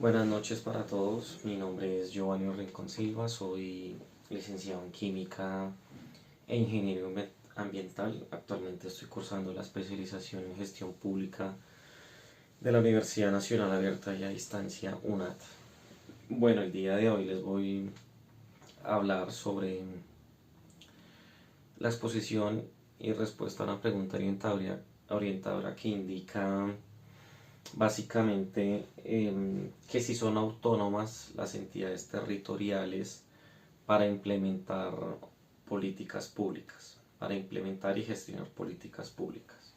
Buenas noches para todos, mi nombre es Giovanni Rincón Silva, soy licenciado en Química e Ingeniero Ambiental. Actualmente estoy cursando la especialización en Gestión Pública de la Universidad Nacional Abierta y a Distancia UNAD. Bueno, el día de hoy les voy a hablar sobre la exposición y respuesta a una pregunta orientadora que indica básicamente que si son autónomas las entidades territoriales para implementar políticas públicas, para implementar y gestionar políticas públicas.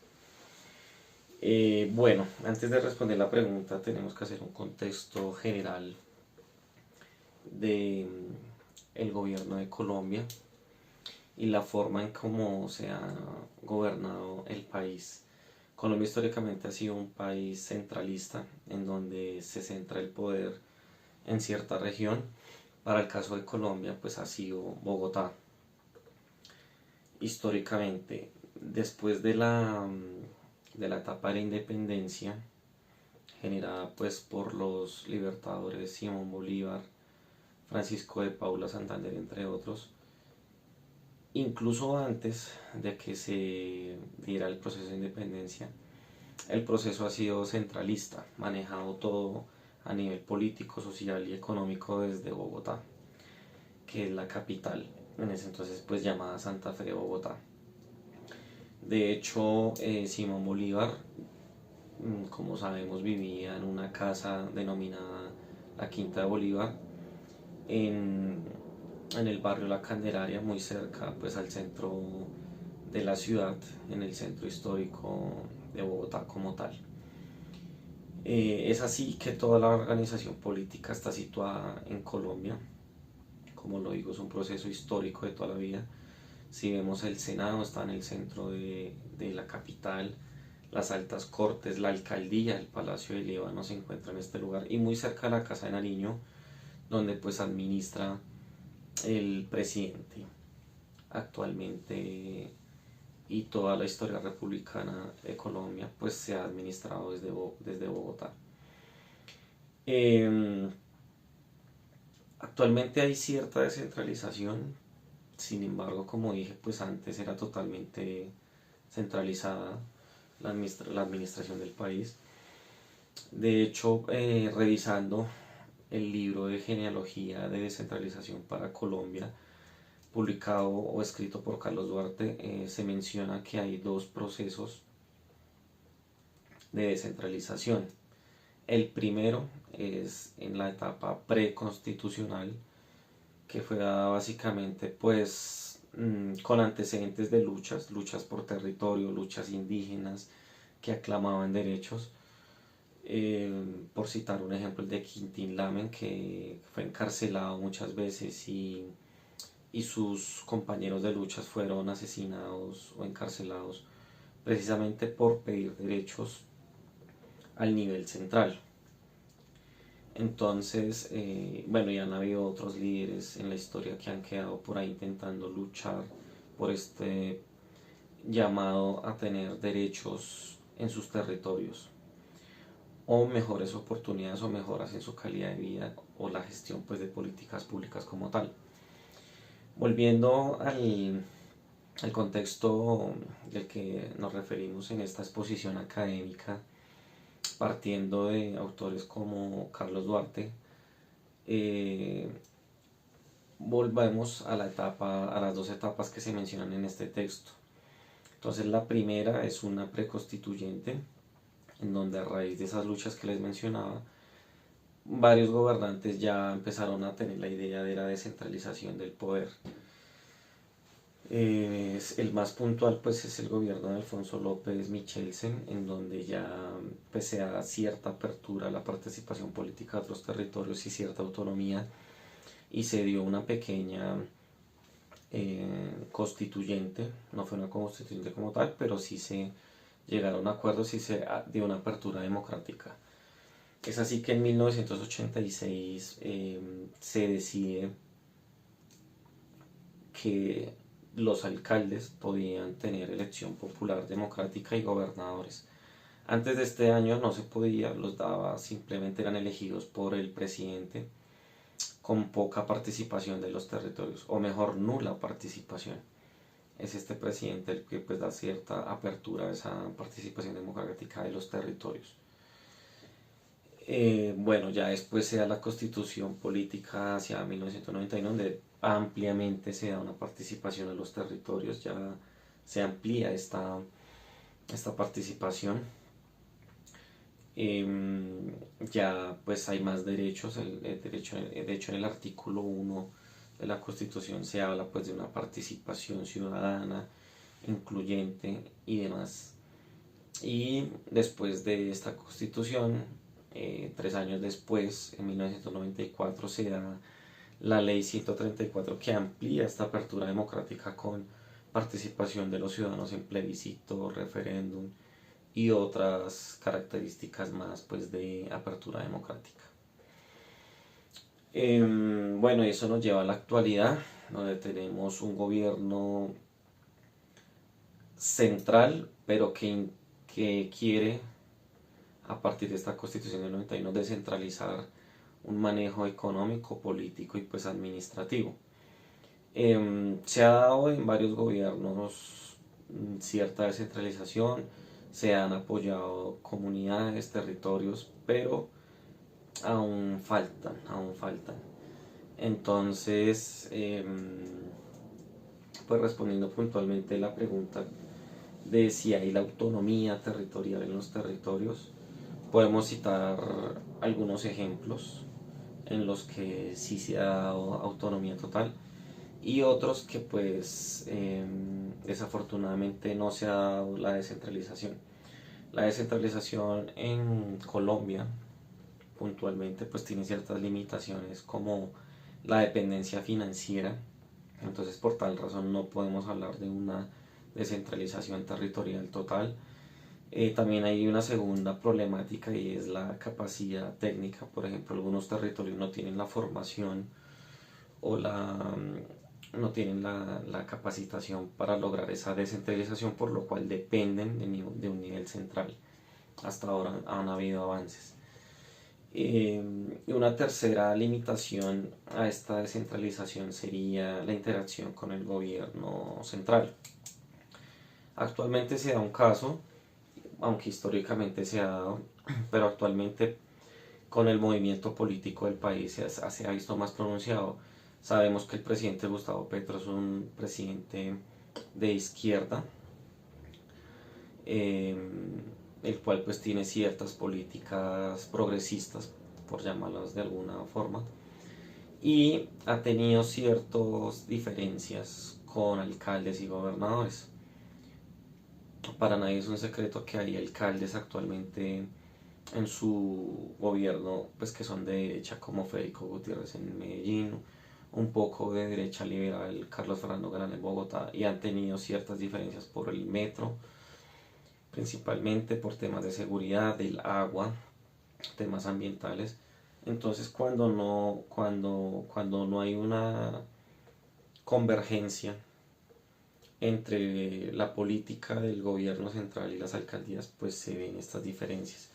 Bueno, antes de responder la pregunta tenemos que hacer un contexto general de el gobierno de Colombia y la forma en cómo se ha gobernado el país. Colombia históricamente ha sido un país centralista en donde se centra el poder en cierta región. Para el caso de Colombia, pues ha sido Bogotá. Históricamente, después de la etapa de la independencia, generada pues por los libertadores Simón Bolívar, Francisco de Paula Santander, entre otros, incluso antes de que se diera el proceso de independencia, el proceso ha sido centralista, manejado todo a nivel político, social y económico desde Bogotá, que es la capital, en ese entonces pues llamada Santa Fe de Bogotá. De hecho, Simón Bolívar, como sabemos, vivía en una casa denominada la Quinta de Bolívar, en, en el barrio La Candelaria, muy cerca pues al centro de la ciudad, en el centro histórico de Bogotá como tal. Es así que toda la organización política está situada en Colombia. Como lo digo, es un proceso histórico de toda la vida. Si vemos, el Senado está en el centro de la capital, las altas cortes, la alcaldía, el Palacio de Líbano se encuentra en este lugar y muy cerca de la Casa de Nariño, donde pues administra el presidente actualmente, y toda la historia republicana de Colombia pues se ha administrado desde Bogotá. Eh, Actualmente hay cierta descentralización, sin embargo, como dije, pues antes era totalmente centralizada la administración del país. De hecho, revisando el libro de genealogía de descentralización para Colombia, publicado o escrito por Carlos Duarte, se menciona que hay dos procesos de descentralización. El primero es en la etapa preconstitucional, que fue dada básicamente pues con antecedentes de luchas por territorio, luchas indígenas que aclamaban derechos. Por citar un ejemplo, el de Quintín Lamen, que fue encarcelado muchas veces y sus compañeros de luchas fueron asesinados o encarcelados precisamente por pedir derechos al nivel central. Entonces, bueno, ya han habido otros líderes en la historia que han quedado por ahí intentando luchar por este llamado a tener derechos en sus territorios, o mejores oportunidades o mejoras en su calidad de vida, o la gestión pues de políticas públicas como tal. Volviendo al contexto del que nos referimos en esta exposición académica, partiendo de autores como Carlos Duarte, eh, volvemos a las dos etapas que se mencionan en este texto. Entonces la primera es una preconstituyente, en donde a raíz de esas luchas que les mencionaba, varios gobernantes ya empezaron a tener la idea de la descentralización del poder. El más puntual pues es el gobierno de Alfonso López Michelsen, en donde ya pues, se da cierta apertura a la participación política de otros territorios y cierta autonomía, y se dio una pequeña constituyente. No fue una constituyente como tal, pero sí se llegaron a acuerdos y se dio una apertura democrática. Es así que en 1986 se decide que los alcaldes podían tener elección popular democrática y gobernadores. Antes de este año no se podía, los daba, simplemente eran elegidos por el presidente con poca participación de los territorios, o mejor, nula participación. Es este presidente el que pues da cierta apertura a esa participación democrática de los territorios. Bueno, ya después se da la constitución política hacia 1991, donde ampliamente se da una participación en los territorios, ya se amplía esta participación. Ya pues hay más derechos, de hecho en el artículo 1 de la Constitución se habla pues de una participación ciudadana, incluyente y demás. Y después de esta Constitución, 3 años después, en 1994, se da la Ley 134 que amplía esta apertura democrática con participación de los ciudadanos en plebiscito, referéndum y otras características más pues de apertura democrática. Bueno, eso nos lleva a la actualidad, donde tenemos un gobierno central, pero que quiere, a partir de esta Constitución del 91, descentralizar un manejo económico, político y pues administrativo. Se ha dado en varios gobiernos cierta descentralización, se han apoyado comunidades, territorios, pero aún faltan, aún faltan. Entonces, pues respondiendo puntualmente la pregunta de si hay la autonomía territorial en los territorios, podemos citar algunos ejemplos en los que sí se ha dado autonomía total y otros que pues desafortunadamente no se ha dado la descentralización. La descentralización en Colombia puntualmente pues tiene ciertas limitaciones como la dependencia financiera, entonces por tal razón no podemos hablar de una descentralización territorial total. También hay una segunda problemática y es la capacidad técnica. Por ejemplo, algunos territorios no tienen la formación o no tienen la capacitación para lograr esa descentralización, por lo cual dependen de un nivel central. Hasta ahora han habido avances. Y una tercera limitación a esta descentralización sería la interacción con el gobierno central. Actualmente se da un caso, aunque históricamente se ha dado, pero actualmente con el movimiento político del país se ha visto más pronunciado. Sabemos que el presidente Gustavo Petro es un presidente de izquierda, el cual pues tiene ciertas políticas progresistas, por llamarlas de alguna forma, y ha tenido ciertas diferencias con alcaldes y gobernadores. Para nadie es un secreto que hay alcaldes actualmente en su gobierno pues que son de derecha, como Federico Gutiérrez en Medellín, un poco de derecha liberal Carlos Fernando Galán en Bogotá, y han tenido ciertas diferencias por el metro, principalmente por temas de seguridad, del agua, temas ambientales. Entonces cuando no hay una convergencia entre la política del gobierno central y las alcaldías, pues se ven estas diferencias.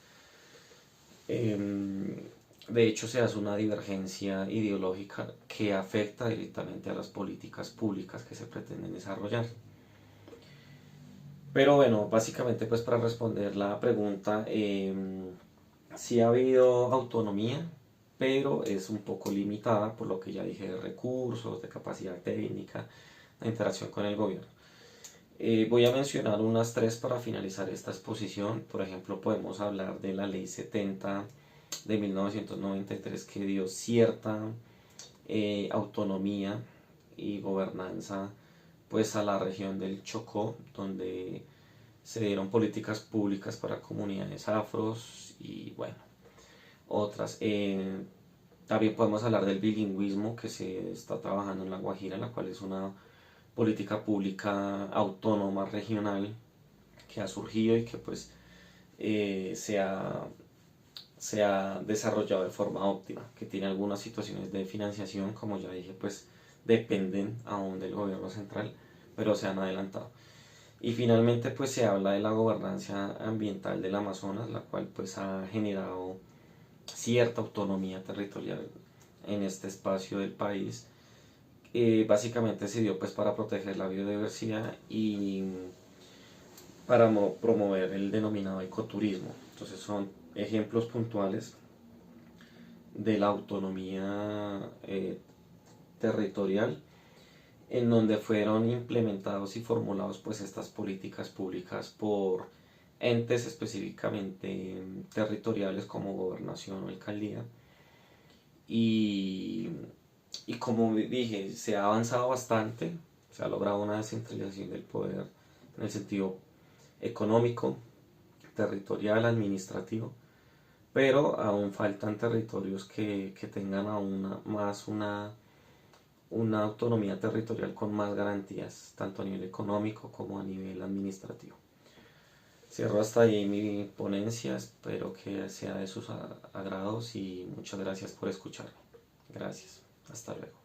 De hecho, se hace una divergencia ideológica que afecta directamente a las políticas públicas que se pretenden desarrollar. Pero bueno, básicamente pues para responder la pregunta, sí ha habido autonomía, pero es un poco limitada por lo que ya dije de recursos, de capacidad técnica, de interacción con el gobierno. Voy a mencionar unas tres para finalizar esta exposición. Por ejemplo, podemos hablar de la Ley 70 de 1993 que dio cierta autonomía y gobernanza pues a la región del Chocó, donde se dieron políticas públicas para comunidades afros y bueno, otras. También podemos hablar del bilingüismo que se está trabajando en La Guajira, la cual es una política pública autónoma regional que ha surgido y que pues se ha desarrollado de forma óptima, que tiene algunas situaciones de financiación, como ya dije, pues dependen aún del gobierno central, pero se han adelantado. Y finalmente pues se habla de la gobernanza ambiental del Amazonas, la cual pues ha generado cierta autonomía territorial en este espacio del país. Básicamente se dio pues para proteger la biodiversidad y para promover el denominado ecoturismo. Entonces son ejemplos puntuales de la autonomía territorial en donde fueron implementados y formulados pues estas políticas públicas por entes específicamente territoriales como gobernación o alcaldía y, y como dije se ha avanzado bastante, se ha logrado una descentralización del poder en el sentido económico, territorial, administrativo, pero aún faltan territorios que tengan aún más una autonomía territorial con más garantías, tanto a nivel económico como a nivel administrativo. Cierro hasta ahí mi ponencia, espero que sea de sus agrados y muchas gracias por escucharme. Gracias, hasta luego.